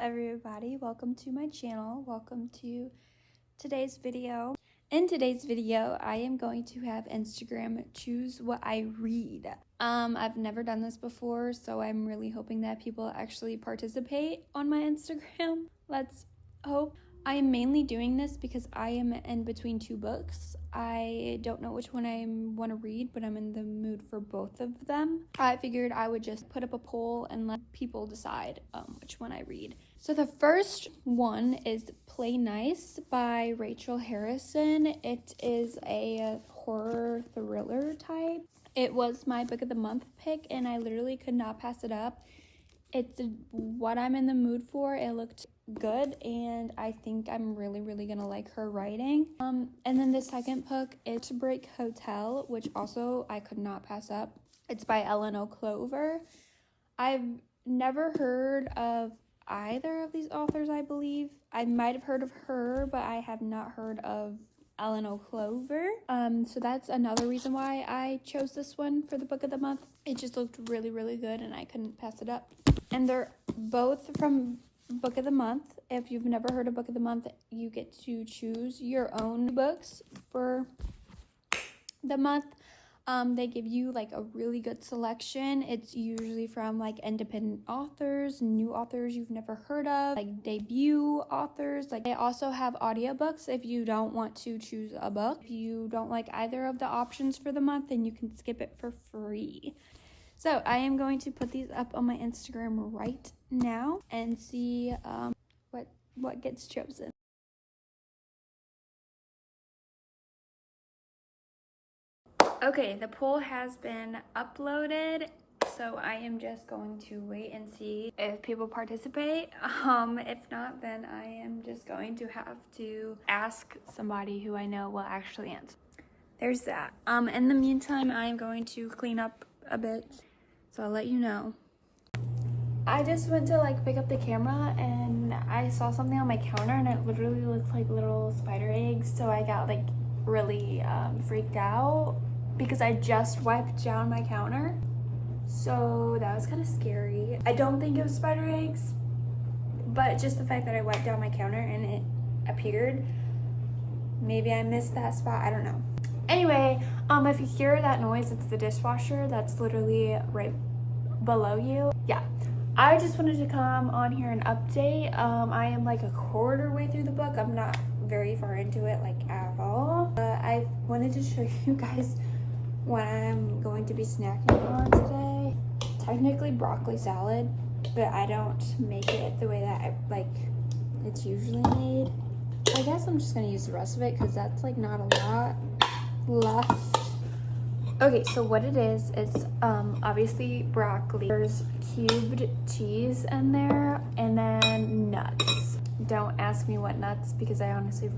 everybody, welcome to my channel. Welcome to today's video. In today's video, I am going to have Instagram choose what I read. I've never done this before, so I'm really hoping that people actually participate on my Instagram. Let's hope. I am mainly doing this because I am in between two books. I don't know which one I want to read, but I'm in the mood for both of them. I figured I would just put up a poll and let people decide which one I read. So the first one is Play Nice by Rachel Harrison. It is a horror thriller type. It was my book of the month pick, and I literally could not pass it up. It's what I'm in the mood for. It looked good, and I think I'm really gonna like her writing. And then the second book is To Break Hotel, which also I could not pass up. It's by Ellen O'Clover. I've never heard of either of these authors, I believe. I might have heard of her, but I have not heard of Ellen O'Clover. So that's another reason why I chose this one for the book of the month. It just looked really good, and I couldn't pass it up. And they're both from book of the month. If you've never heard of book of the month, you get to choose your own books for the month. They give you like a really good selection. It's usually from like independent authors, new authors you've never heard of, like debut authors. Like they also have audiobooks if you don't want to choose a book. If you don't like either of the options for the month, then you can skip it for free. So I am going to put these up on my Instagram right now and see what gets chosen. Okay, the poll has been uploaded, so I am just going to wait and see if people participate. If not, then I am just going to have to ask somebody who I know will actually answer. There's that. In the meantime, I am going to clean up a bit, so I'll let you know. I just went to like pick up the camera and I saw something on my counter and it literally looked like little spider eggs, so I got like really freaked out because I just wiped down my counter, so that was kind of scary. I don't think it was spider eggs, but just the fact that I wiped down my counter and it appeared, maybe I missed that spot, I don't know. Anyway, if you hear that noise, it's the dishwasher that's literally right below you. Yeah, I just wanted to come on here and update. I am like a quarter way through the book. I'm not very far into it, like at all. I wanted to show you guys what I'm going to be snacking on today. Technically broccoli salad, but I don't make it the way that it's usually made. I guess I'm just gonna use the rest of it because that's like not a lot left. Okay, so what it is, it's obviously broccoli. There's cubed cheese in there, and then nuts. Don't ask me what nuts because I honestly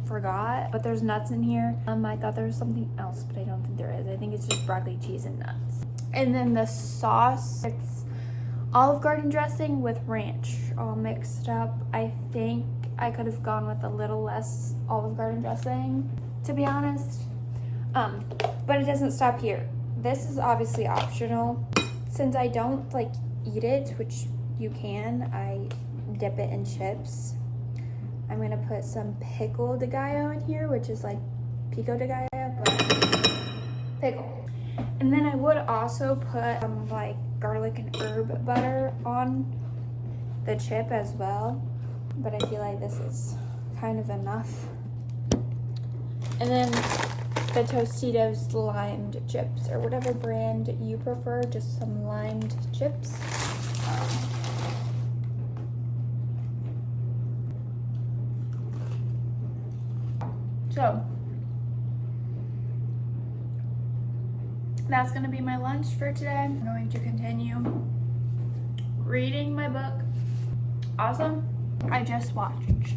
forgot, but there's nuts in here. I thought there was something else, but I don't think there is. I think it's just broccoli, cheese, and nuts. And then the sauce, it's Olive Garden dressing with ranch all mixed up. I think I could have gone with a little less Olive Garden dressing, to be honest. But it doesn't stop here. This is obviously optional. Since I don't like eat it, which you can, I dip it in chips. I'm gonna put some pickle de gallo in here, which is like pico de gallo, but pickle. And then I would also put like garlic and herb butter on the chip as well, but I feel like this is kind of enough. And then the Tostitos limed chips, or whatever brand you prefer, just some limed chips. So that's gonna be my lunch for today. I'm going to continue reading my book. Awesome. I just watched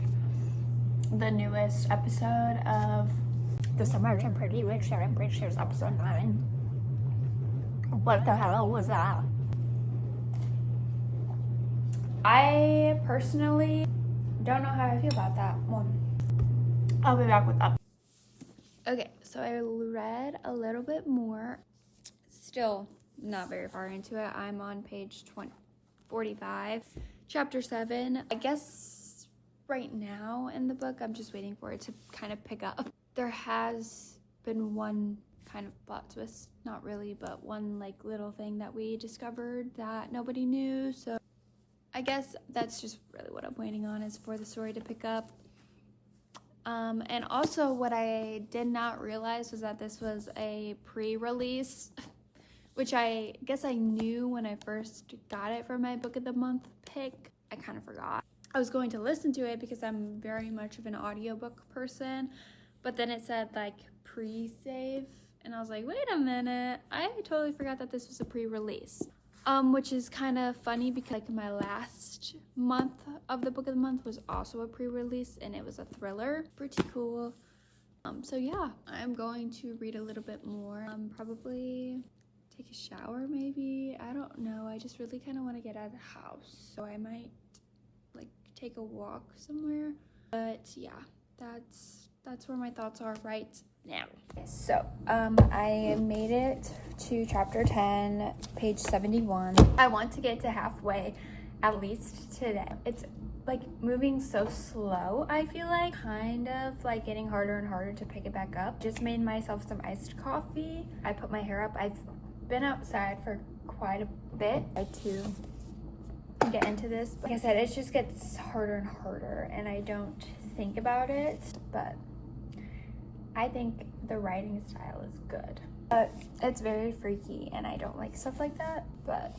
the newest episode of The Submerged Pretty Rich Sharon Bridges, episode 9. What the hell was that? I personally don't know how I feel about that one. I'll be back with that. Okay, so I read a little bit more. Still not very far into it. I'm on page 45. chapter 7. I guess right now in the book, I'm just waiting for it to kind of pick up. There has been one kind of plot twist, not really, but one like little thing that we discovered that nobody knew. So I guess that's just really what I'm waiting on, is for the story to pick up. And also what I did not realize was that this was a pre-release, which I guess I knew when I first got it for my book of the month pick. I kind of forgot. I was going to listen to it because I'm very much of an audiobook person, but then it said like pre-save, and I was like, wait a minute, I totally forgot that this was a pre-release. Which is kind of funny because like my last month of the book of the month was also a pre-release, and it was a thriller. Pretty cool. So yeah, I'm going to read a little bit more. Probably take a shower maybe. I don't know. I just really kind of want to get out of the house, so I might like take a walk somewhere. But yeah, that's where my thoughts are right now. So I made it to chapter 10, page 71. I want to get to halfway at least today. It's like moving so slow, I feel like. Kind of like getting harder and harder to pick it back up. Just made myself some iced coffee. I put my hair up. I've been outside for quite a bit. I to get into this. Like I said, it just gets harder and harder, and I don't think about it, but I think the writing style is good. But it's very freaky, and I don't like stuff like that. But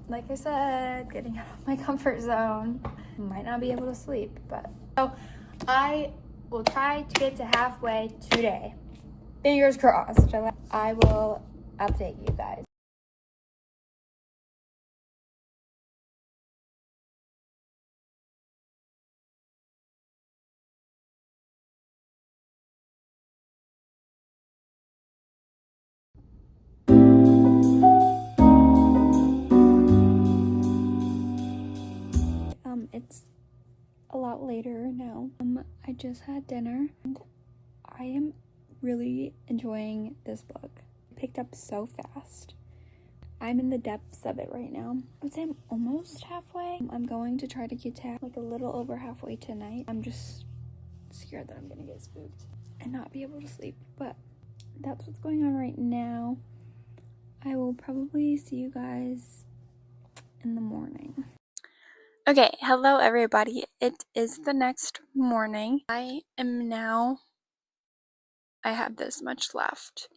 like I said, getting out of my comfort zone. Might not be able to sleep, but so I will try to get to halfway today. Fingers crossed. I will update you guys. It's a lot later now. I just had dinner, and I am really enjoying this book. It picked up so fast. I'm in the depths of it right now. I would say I'm almost halfway. I'm going to try to get to like a little over halfway tonight. I'm just scared that I'm gonna get spooked and not be able to sleep, but that's what's going on right now. I will probably see you guys in the morning. Okay, hello everybody. It is the next morning. I have this much left.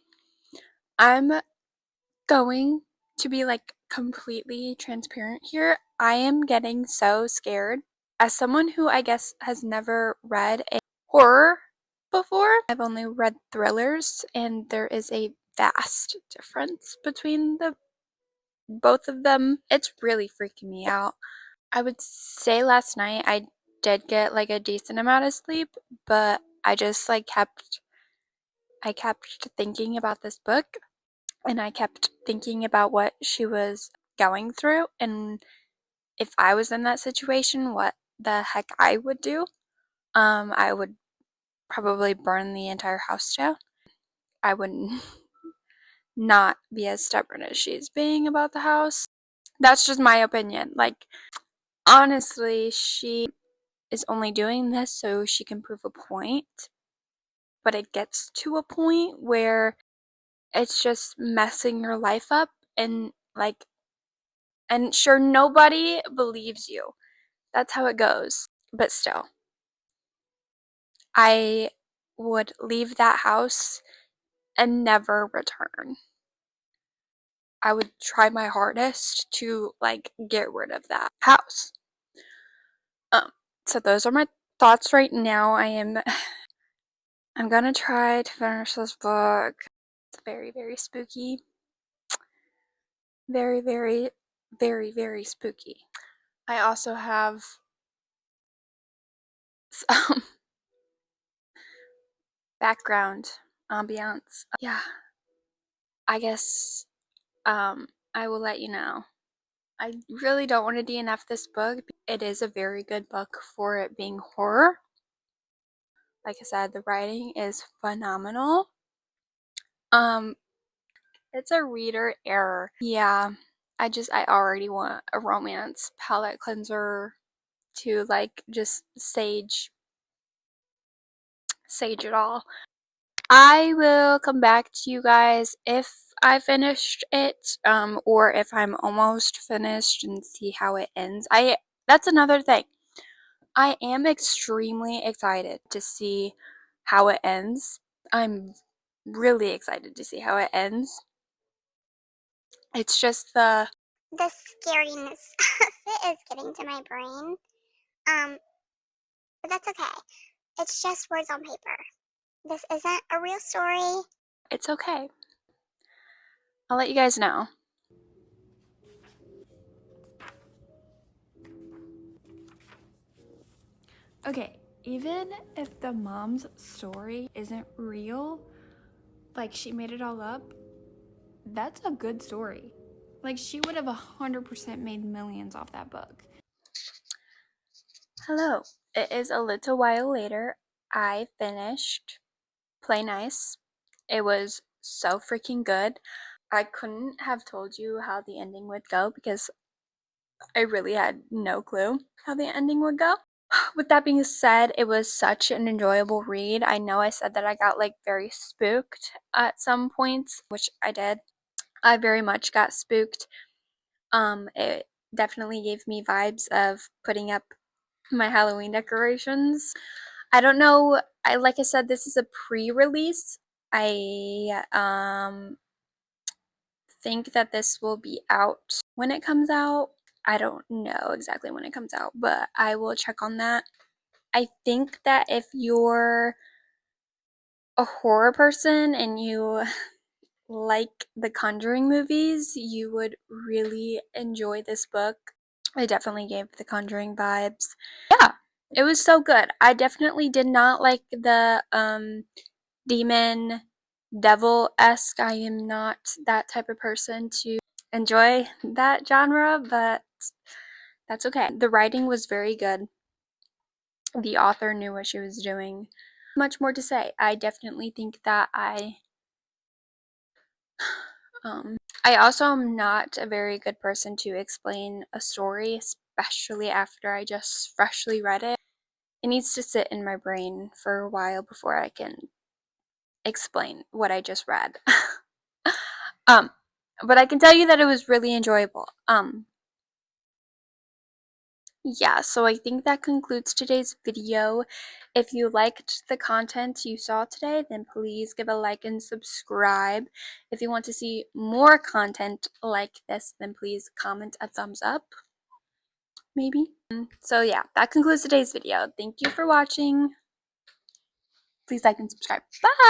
I'm going to be like completely transparent here. I am getting so scared. As someone who I guess has never read a horror before, I've only read thrillers, and there is a vast difference between the both of them. It's really freaking me out. I would say last night I did get like a decent amount of sleep, but I just like I kept thinking about this book, and I kept thinking about what she was going through, and if I was in that situation, what the heck I would do. I would probably burn the entire house down. I would not be as stubborn as she's being about the house. That's just my opinion. Like, honestly, she is only doing this so she can prove a point, but it gets to a point where it's just messing your life up, and like, and sure, nobody believes you. That's how it goes. But still, I would leave that house and never return. I would try my hardest to like get rid of that house. So those are my thoughts right now. I'm gonna try to finish this book. It's very, very spooky. Very, very, very, very spooky. I also have some background ambiance. Yeah, I guess I will let you know. I really don't want to DNF this book. It is a very good book for it being horror. Like I said, the writing is phenomenal. It's a reader error. Yeah, I already want a romance palette cleanser to like just sage it all. I will come back to you guys if I finished it, or if I'm almost finished, and see how it ends. That's another thing. I am extremely excited to see how it ends. I'm really excited to see how it ends. It's just the scariness of it is getting to my brain. But that's okay. It's just words on paper. This isn't a real story. It's okay. I'll let you guys know. Okay, even if the mom's story isn't real, like she made it all up, that's a good story. Like she would have 100% made millions off that book. Hello, it is a little while later. I finished Play Nice. It was so freaking good. I couldn't have told you how the ending would go because I really had no clue how the ending would go. With that being said, it was such an enjoyable read. I know I said that I got like very spooked at some points, which I did. I very much got spooked. It definitely gave me vibes of putting up my Halloween decorations. I don't know. Like I said, this is a pre-release. I think that this will be out when it comes out. I don't know exactly when it comes out, but I will check on that. I think that if you're a horror person and you like the Conjuring movies, you would really enjoy this book. I definitely gave the Conjuring vibes. Yeah, it was so good. I definitely did not like the demon devil-esque. I am not that type of person to enjoy that genre, but that's okay. The writing was very good. The author knew what she was doing. Much more to say. I definitely think that I also am not a very good person to explain a story, especially after I just freshly read it. It needs to sit in my brain for a while before I can explain what I just read. But I can tell you that it was really enjoyable. Yeah, so I think that concludes today's video. If you liked the content you saw today, then please give a like and subscribe. If you want to see more content like this, then please comment a thumbs up, maybe. So yeah, that concludes today's video. Thank you for watching. Please like and subscribe. Bye!